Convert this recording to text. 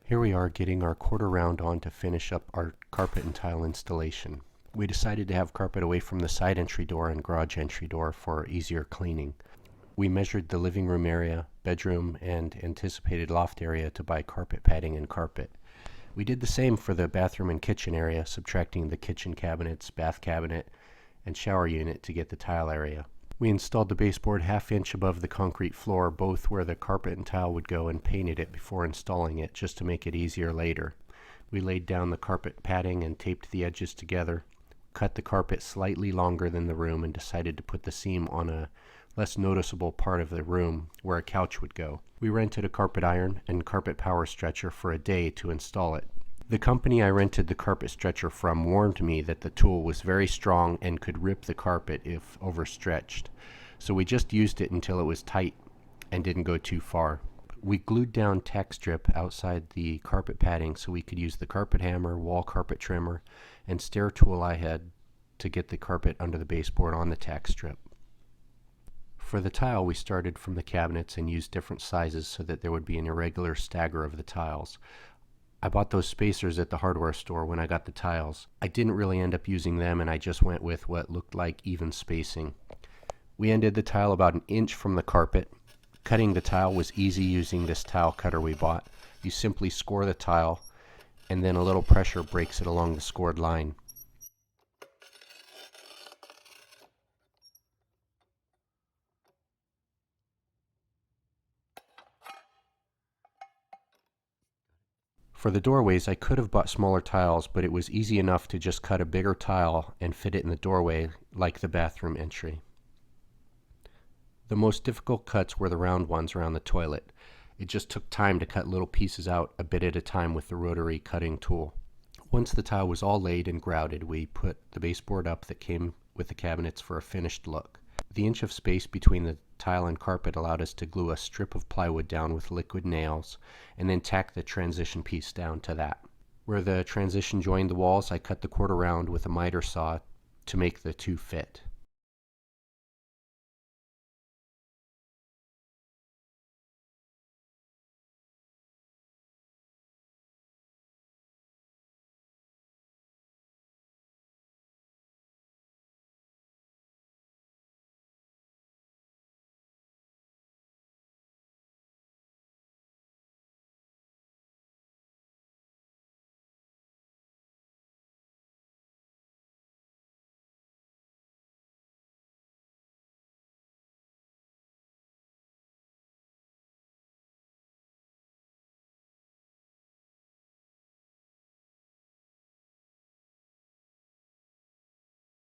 Here we are getting our quarter round on to finish up our carpet and tile installation. We decided to have carpet away from the side entry door and garage entry door for easier cleaning. We measured the living room area, bedroom, and anticipated loft area to buy carpet padding and carpet. We did the same for the bathroom and kitchen area, subtracting the kitchen cabinets, bath cabinet, and shower unit to get the tile area. We installed the baseboard half-inch above the concrete floor, both where the carpet and tile would go, and painted it before installing it, just to make it easier later. We laid down the carpet padding and taped the edges together, cut the carpet slightly longer than the room, and decided to put the seam on a less noticeable part of the room where a couch would go. We rented a carpet iron and carpet power stretcher for a day to install it. The company I rented the carpet stretcher from warned me that the tool was very strong and could rip the carpet if overstretched. So we just used it until it was tight and didn't go too far. We glued down tack strip outside the carpet padding so we could use the carpet hammer, wall carpet trimmer, and stair tool I had to get the carpet under the baseboard on the tack strip. For the tile, we started from the cabinets and used different sizes so that there would be an irregular stagger of the tiles. I bought those spacers at the hardware store when I got the tiles. I didn't really end up using them, and I just went with what looked like even spacing. We ended the tile about an inch from the carpet. Cutting the tile was easy using this tile cutter we bought. You simply score the tile, and then a little pressure breaks it along the scored line. For the doorways, I could have bought smaller tiles, but it was easy enough to just cut a bigger tile and fit it in the doorway, like the bathroom entry. The most difficult cuts were the round ones around the toilet. It just took time to cut little pieces out a bit at a time with the rotary cutting tool. Once the tile was all laid and grouted, we put the baseboard up that came with the cabinets for a finished look. The inch of space between the tile and carpet allowed us to glue a strip of plywood down with liquid nails and then tack the transition piece down to that. Where the transition joined the walls, I cut the quarter round with a miter saw to make the two fit.